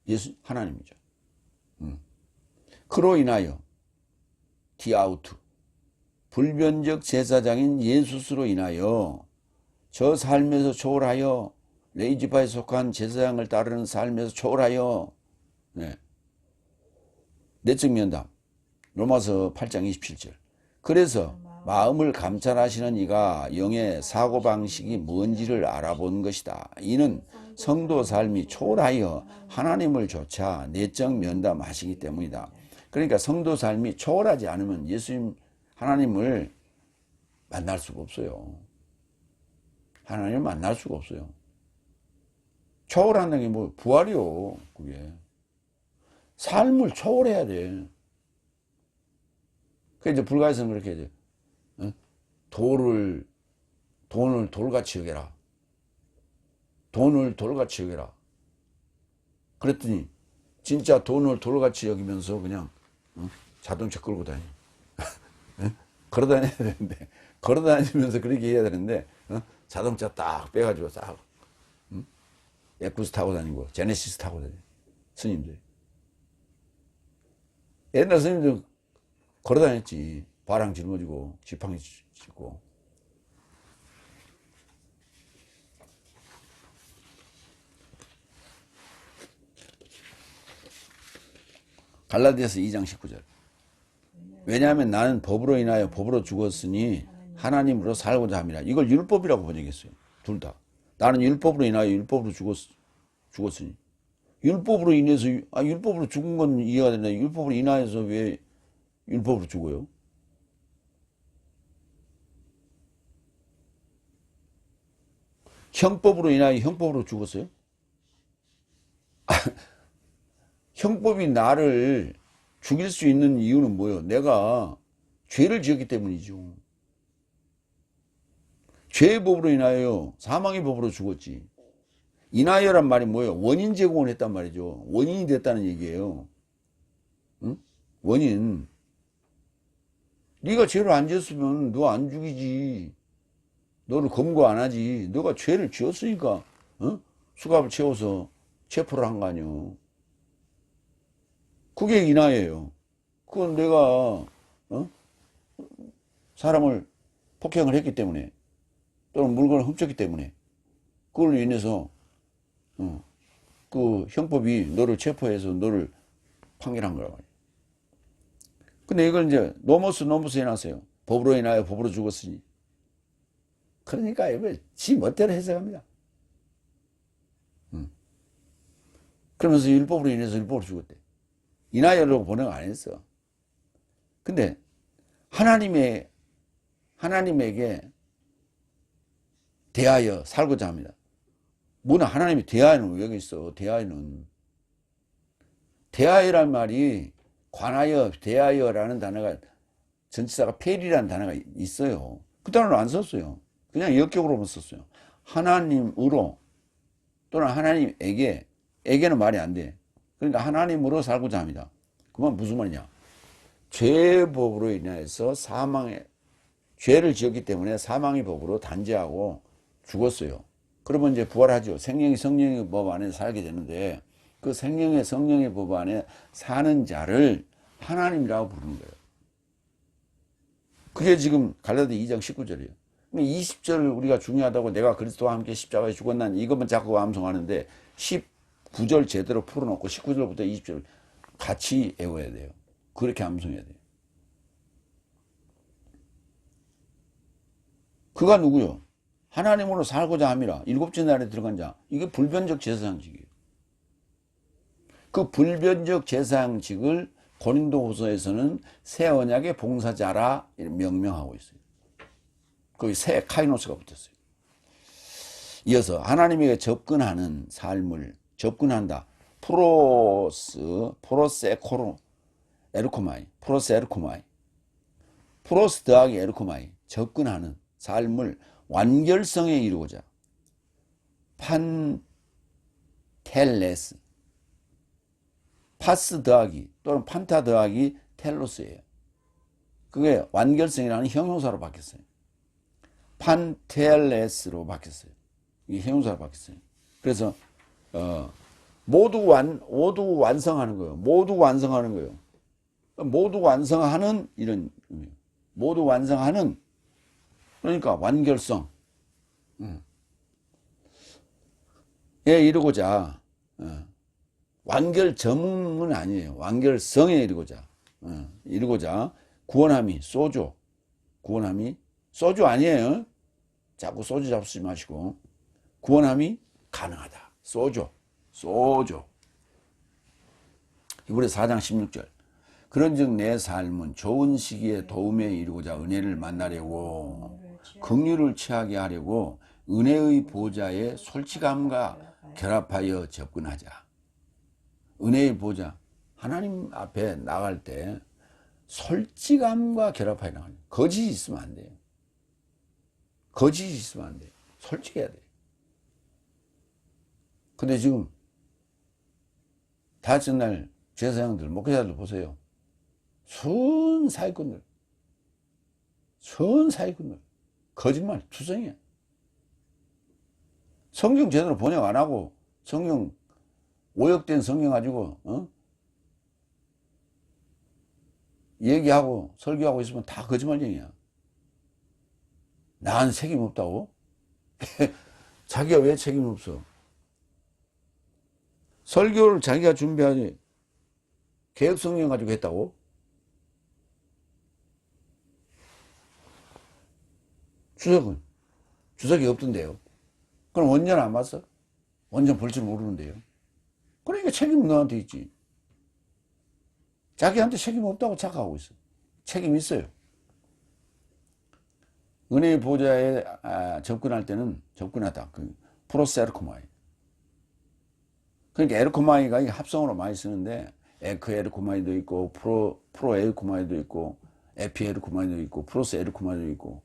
예수 하나님이죠. 그로 인하여 디아우트 불변적 제사장인 예수스로 인하여 저 삶에서 초월하여 레이지파에 속한 제사장을 따르는 삶에서 초월하여 내적 면담 로마서 8장 27절. 그래서 마음을 감찰하시는 이가 영의 사고방식이 뭔지를 알아본 것이다. 이는 성도 삶이 초월하여 하나님을 조차 내적 면담하시기 때문이다. 그러니까 성도 삶이 초월하지 않으면 예수님 하나님을 만날 수가 없어요. 하나님을 만날 수가 없어요. 초월한다는 게 뭐 부활이요. 그게 삶을 초월해야 돼. 그래서 이제 불가에서는 그렇게 해야 돼. 돈을 돌같이 여겨라. 돈을 돌같이 여겨라. 그랬더니 진짜 돈을 돌같이 여기면서 그냥 자동차 끌고 다녀. 걸어 다녀야 되는데, 걸어 다니면서 그렇게 해야 되는데, 자동차 딱 빼가지고 싹, 에쿠스 타고 다니고, 제네시스 타고 다녀. 스님들. 옛날 스님들 걸어 다녔지. 바랑 짊어지고 지팡이 짚고. 갈라디아서 2장 19절. 왜냐하면 나는 법으로 인하여 법으로 죽었으니 하나님으로 살고자 합니다. 이걸 율법이라고 번역했어요. 둘 다. 나는 율법으로 인하여 율법으로 죽었으니. 율법으로 인해서, 율법으로 죽은 건 이해가 되는데, 율법으로 인하여서 왜 율법으로 죽어요? 형법으로 인하여 형법으로 죽었어요? 형법이 나를 죽일 수 있는 이유는 뭐예요? 내가 죄를 지었기 때문이죠. 죄의 법으로 인하여 사망의 법으로 죽었지. 인하여란 말이 뭐예요? 원인 제공을 했단 말이죠. 원인이 됐다는 얘기예요. 응? 원인. 네가 죄를 안 지었으면 너 안 죽이지. 너를 검거 안 하지. 너가 죄를 지었으니까 수갑을 채워서 체포를 한 거 아니요. 그게 인하예요. 그건 내가 사람을 폭행을 했기 때문에 또는 물건을 훔쳤기 때문에 그걸로 인해서 그 형법이 너를 체포해서 너를 판결한 거라고. 근데 이걸 이제 노모스 해놨어요. 법으로 인하여 법으로 죽었으니. 그러니까 이거 지 멋대로 해석합니다. 그러면서 율법으로 인해서 율법으로 죽었대. 인하여라고 번역 안 했어. 근데 하나님에게 대하여 살고자 합니다. 뭐나 하나님이 대하여는 왜 여기 있어? 대하여란 말이 관하여, 대하여라는 단어가 전치사가 폐리라는 단어가 있어요. 그 단어를 안 썼어요. 그냥 역격으로만 썼어요. 하나님으로 또는 하나님에게는 말이 안 돼. 그러니까 하나님으로 살고자 합니다. 그건 무슨 말이냐? 죄의 법으로 인해서 죄를 지었기 때문에 사망의 법으로 단죄하고 죽었어요. 그러면 이제 부활하죠. 생명이 성령의 법 안에 살게 되는데 그 생명의 성령의 법 안에 사는 자를 하나님이라고 부르는 거예요. 그게 지금 갈라디아 2장 19절이에요. 20절을 우리가 중요하다고 내가 그리스도와 함께 십자가에 죽었나니 이것만 자꾸 암송하는데 19절 제대로 풀어놓고 19절부터 20절 같이 외워야 돼요. 그렇게 암송해야 돼요. 그가 누구요? 하나님으로 살고자 함이라. 일곱째 날에 들어간 자. 이게 불변적 제사장직이에요. 그 불변적 제사장직을 고린도후서에서는 새 언약의 봉사자라 명명하고 있어요. 거기 새 카이노스가 붙었어요. 이어서 하나님에게 접근하는 삶을 접근한다. 프로스 더하기 에르코마이 접근하는 삶을 완결성에 이루고자 판텔레스 파스 더하기 또는 판타 더하기 텔로스예요. 그게 완결성이라는 형용사로 바뀌었어요. 판텔레스로 바뀌었어요. 이게 형용사로 바뀌었어요. 그래서 모두 완성하는 거예요. 모두 완성하는 이런 의미예요. 모두 완성하는 그러니까 완결성. 예, 이루고자. 완결점은 아니에요. 완결성에 이루고자. 구원함이 소주 아니에요. 자꾸 소주 잡수지 마시고. 구원함이 가능하다. 소주. 이번에 4장 16절. 그런즉 내 삶은 좋은 시기에 도움에 이루고자 은혜를 만나려고 긍휼을 취하게 하려고 은혜의 보좌에 솔직함과 결합하여 접근하자. 은혜의 보좌, 하나님 앞에 나갈 때 솔직함과 결합하여 나가요. 거짓이 있으면 안 돼요. 솔직해야 돼요. 근데 지금 다섯 날 제사장들, 목회자들 보세요. 순 사기꾼들. 거짓말, 투성이야. 성경 제대로 번역 안 하고 성경 오역된 성경 가지고 얘기하고 설교하고 있으면 다 거짓말쟁이야. 나한테 책임 없다고? 자기가 왜 책임 없어? 설교를 자기가 준비하지 계획성명 가지고 했다고? 주석이 없던데요. 그럼 원전 안 봤어? 원전 볼 줄 모르는데요. 그러니까 책임은 너한테 있지. 자기한테 책임 없다고 착각하고 있어. 책임 있어요. 은혜의 보좌에 접근할 때는 접근하다. 프로스 에르코마이. 그러니까 에르코마이가 합성어로 많이 쓰는데 에크 에르코마이도 있고 프로 에르코마이도 있고 에피 에르코마이도 있고 프로스 에르코마이도 있고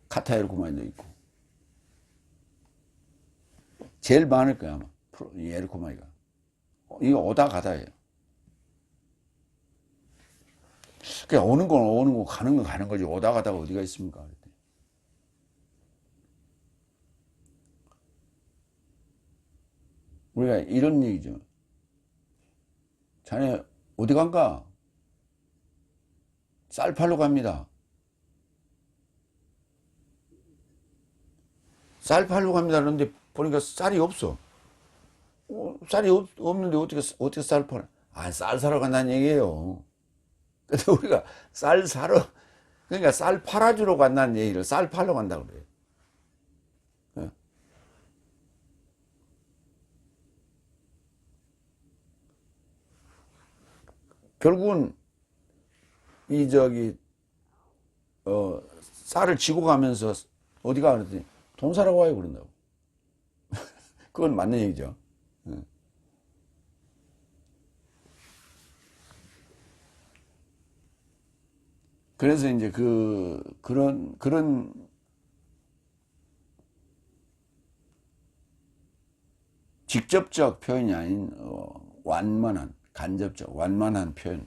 카타 에르코마이도 있고 제일 많을 거야 아마 이 에르코마이가. 이거 오다 가다예요. 그냥 오는 건 오는 거 가는 건 가는 거지 오다 가다가 어디가 있습니까? 우리가 이런 얘기죠. 자네 어디 간가? 쌀 팔러 갑니다. 쌀 팔러 갑니다. 그런데 보니까 쌀이 없어. 쌀이 없는데 어떻게 쌀 팔아? 쌀 사러 간다는 얘기예요. 근데 우리가 쌀 사러, 그러니까 쌀 팔아주러 간다는 얘기를 쌀 팔러 간다고 그래요. 결국은 쌀을 지고 가면서 어디가 그랬더니 돈 사러 와요 그런다고. 그건 맞는 얘기죠. 그래서 이제 그런 직접적 표현이 아닌 완만한 간접적 완만한 표현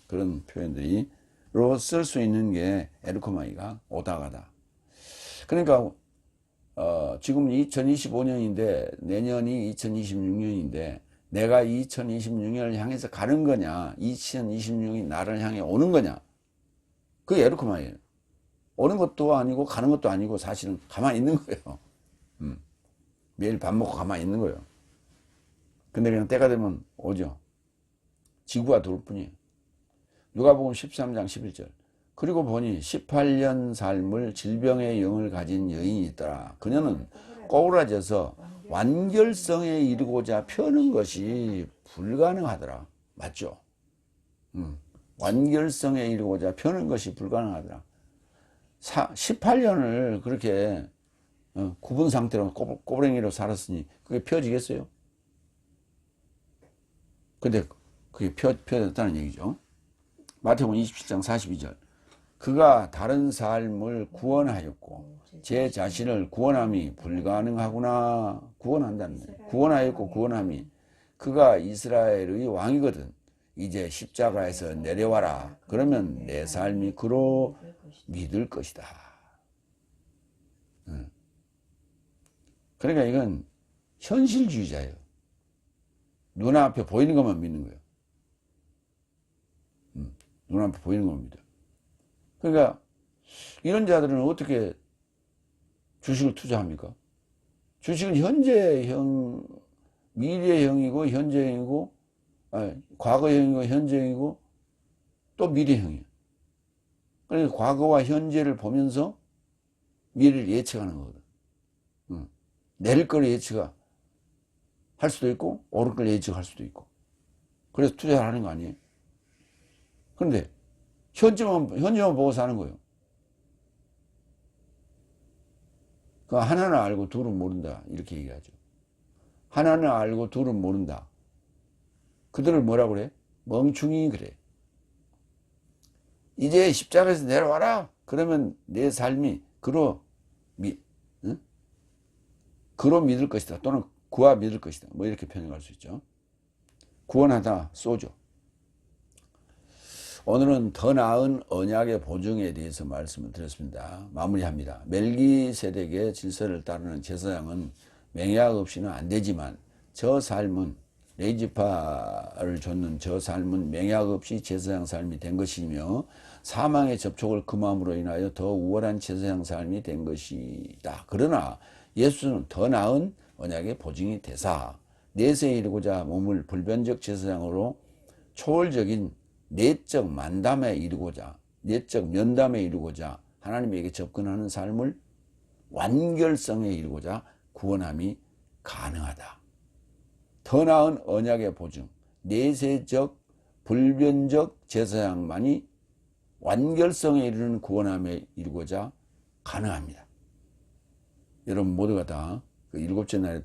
그런 표현들이로 쓸 수 있는 게 에르코마이가 오다 가다. 그러니까 지금 2025년인데 내년이 2026년인데 내가 2026년을 향해서 가는 거냐 2026년이 나를 향해 오는 거냐 그게 에르코마이에요. 오는 것도 아니고 가는 것도 아니고 사실은 가만히 있는 거예요. 매일 밥 먹고 가만히 있는 거예요. 근데 그냥 때가 되면 오죠. 지구가 돌 뿐이에요. 누가복음 13장 11절. 그리고 보니 18년 삶을 질병의 영을 가진 여인이 있더라. 그녀는 꼬부라져서 완결성에 이르고자 펴는 것이 불가능하더라. 맞죠? 완결성에 이르고자 펴는 것이 불가능하더라. 18년을 그렇게 굽은 상태로 꼬부랭이로 살았으니 그게 펴지겠어요? 근데 그게 펴졌다는 얘기죠. 마태복음 27장 42절. 그가 다른 삶을 구원하였고 제 자신을 구원함이 불가능하구나. 구원한다는 거예요. 구원하였고 구원함이 그가 이스라엘의 왕이거든. 이제 십자가에서 내려와라. 그러면 내 삶이 그로 믿을 것이다. 그러니까 이건 현실주의자예요. 눈앞에 보이는 것만 믿는 거예요. 눈앞에 보이는 것만 믿어요. 그러니까 이런 자들은 어떻게 주식을 투자합니까? 주식은 현재형, 미래형이고 현재형이고 과거형이고 현재형이고 또 미래형이에요. 그러니까 과거와 현재를 보면서 미래를 예측하는 거거든. 내릴 걸 예측할 수도 있고 오를 걸 예측할 수도 있고 그래서 투자를 하는 거 아니에요? 그런데 현재만 보고 사는 거예요. 그 하나는 알고 둘은 모른다 이렇게 얘기하죠. 하나는 알고 둘은 모른다. 그들을 뭐라고 그래? 멍충이 그래. 이제 십자가에서 내려와라. 그러면 내 삶이 그로 믿을 것이다. 또는 구와 믿을 것이다. 뭐 이렇게 표현할 수 있죠. 구원하다 쏘죠. 오늘은 더 나은 언약의 보증에 대해서 말씀을 드렸습니다. 마무리합니다. 멜기세덱의 질서를 따르는 제사장은 맹약 없이는 안 되지만 저 삶은 레이지파를 줬는 저 삶은 맹약 없이 제사장 삶이 된 것이며 사망의 접촉을 금함으로 인하여 더 우월한 제사장 삶이 된 것이다. 그러나 예수는 더 나은 언약의 보증이 되사 내세에 이르고자 몸을 불변적 제사장으로 초월적인 내적 만담에 이르고자 내적 면담에 이르고자 하나님에게 접근하는 삶을 완결성에 이르고자 구원함이 가능하다. 더 나은 언약의 보증, 내세적 불변적 제사장만이 완결성에 이르는 구원함에 이르고자 가능합니다. 여러분 모두가 다 그 일곱째 날에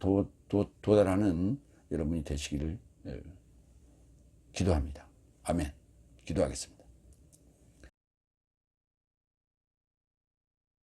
도달하는 여러분이 되시기를 기도합니다. 아멘. 기도하겠습니다.